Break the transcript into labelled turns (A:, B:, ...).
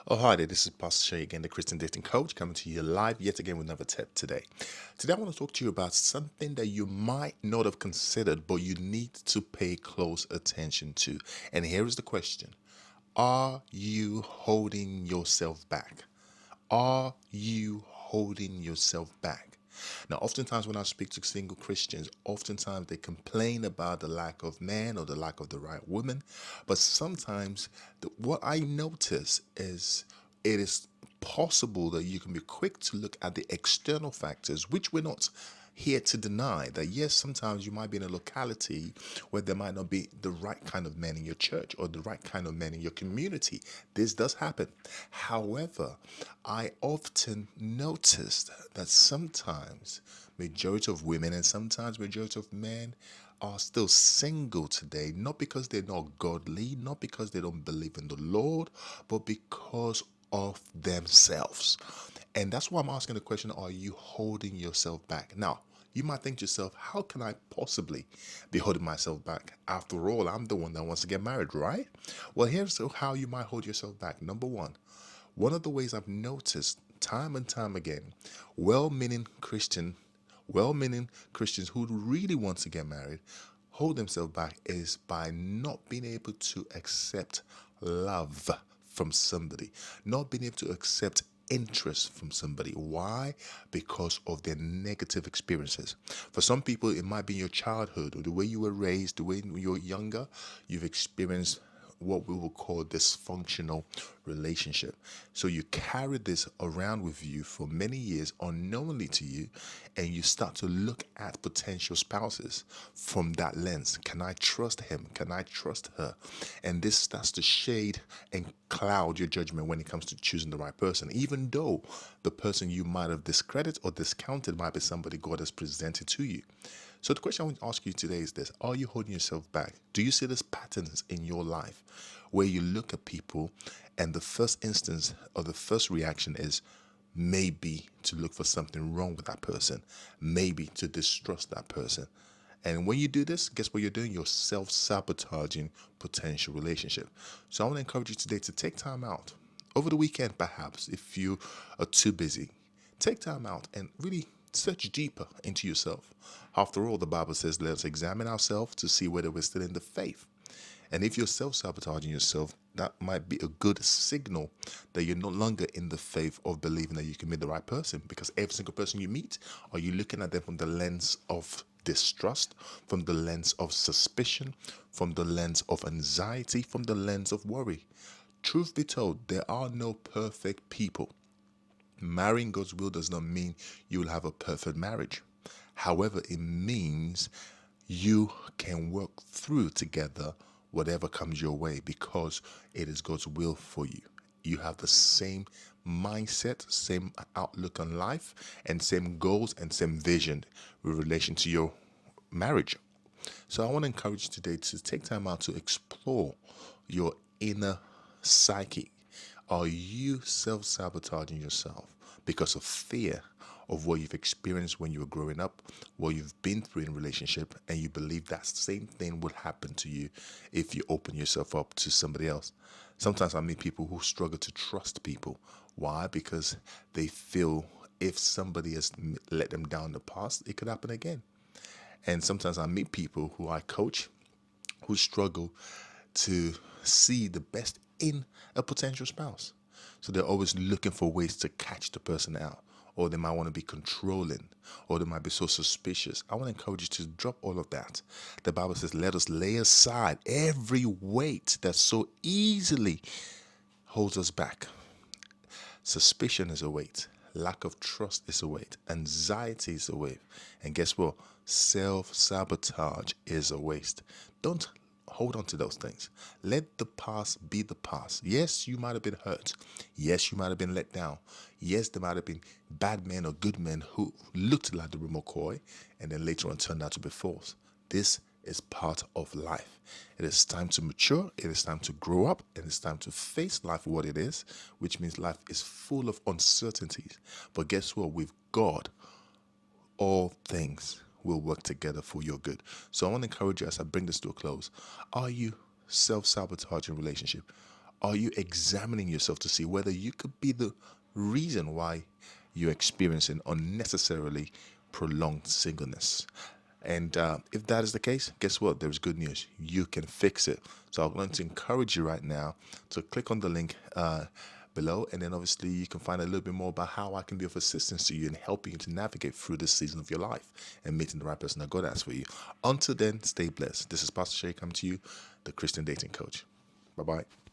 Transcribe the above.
A: Oh, hi there. This is Pastor Shay again, the Christian dating coach, coming to you live yet again with another tip today. Today, I want to talk to you about something that you might not have considered, but you need to pay close attention to. And here is the question: are you holding yourself back? Are you holding yourself back? Now, oftentimes when I speak to single Christians, oftentimes they complain about the lack of man or the lack of the right woman. But sometimes what I notice is it is possible that you can be quick to look at the external factors, which we're not here to deny that yes, sometimes you might be in a locality where there might not be the right kind of men in your church or the right kind of men in your community. This does happen. However, I often noticed that sometimes majority of women and sometimes majority of men are still single today, not because they're not godly, not because they don't believe in the Lord, but because of themselves. And that's why I'm asking the question: are you holding yourself back? Now, you might think to yourself, how can I possibly be holding myself back? After all, I'm the one that wants to get married, right? Well, here's how you might hold yourself back. Number one of the ways I've noticed time and time again, well meaning Christians who really want to get married hold themselves back is by not being able to accept love from somebody, not being able to accept interest from somebody. Why? Because of their negative experiences. For some people, it might be your childhood or the way you were raised, the way you were younger, you've experienced what we will call dysfunctional relationship. So you carry this around with you for many years unknowingly to you, and you start to look at potential spouses from that lens. Can I trust him? Can I trust her? And this starts to shade and cloud your judgment when it comes to choosing the right person, even though the person you might have discredited or discounted might be somebody God has presented to you. So the question I want to ask you today is this: are you holding yourself back? Do you see these patterns in your life where you look at people and the first instance or the first reaction is maybe to look for something wrong with that person, maybe to distrust that person? And when you do this, guess what you're doing? You're self-sabotaging potential relationship. So I want to encourage you today to take time out over the weekend, perhaps if you are too busy. Take time out and really search deeper into yourself. After all, the Bible says, let us examine ourselves to see whether we're still in the faith. And if you're self sabotaging yourself, that might be a good signal that you're no longer in the faith of believing that you can meet the right person. Because every single person you meet, are you looking at them from the lens of distrust, from the lens of suspicion, from the lens of anxiety, from the lens of worry? Truth be told, there are no perfect people. Marrying God's will does not mean you will have a perfect marriage. However, it means you can work through together whatever comes your way because it is God's will for you. You have the same mindset, same outlook on life, and same goals and same vision with relation to your marriage. So I want to encourage you today to take time out to explore your inner psyche. Are you self sabotaging yourself because of fear of what you've experienced when you were growing up, what you've been through in relationship, and you believe that same thing would happen to you if you open yourself up to somebody else? Sometimes I meet people who struggle to trust people. Why? Because they feel if somebody has let them down in the past, it could happen again. And sometimes I meet people who I coach who struggle to see the best in a potential spouse. So they're always looking for ways to catch the person out. Or they might want to be controlling, or they might be so suspicious. I want to encourage you to drop all of that. The Bible says, let us lay aside every weight that so easily holds us back. Suspicion is a weight. Lack of trust is a weight. Anxiety is a weight. And guess what? Self sabotage is a waste. Don't hold on to those things. Let the past be the past. Yes, you might have been hurt. Yes, you might have been let down. Yes, there might have been bad men or good men who looked like the real McCoy and then later on turned out to be false. This is part of life. It is time to mature, it is time to grow up, and it's time to face life for what it is, which means life is full of uncertainties. But guess what? With God, all things will work together for your good. So I want to encourage you as I bring this to a close. Are you self-sabotaging relationship? Are you examining yourself to see whether you could be the reason why you're experiencing unnecessarily prolonged singleness? And if that is the case, guess what? There's good news. You can fix it. So I'm going to encourage you right now to click on the link below, and then obviously you can find a little bit more about how I can be of assistance to you in helping you to navigate through this season of your life and meeting the right person that God has for you. Until then, stay blessed. This is Pastor Shay coming to you, the Christian Dating Coach. Bye bye.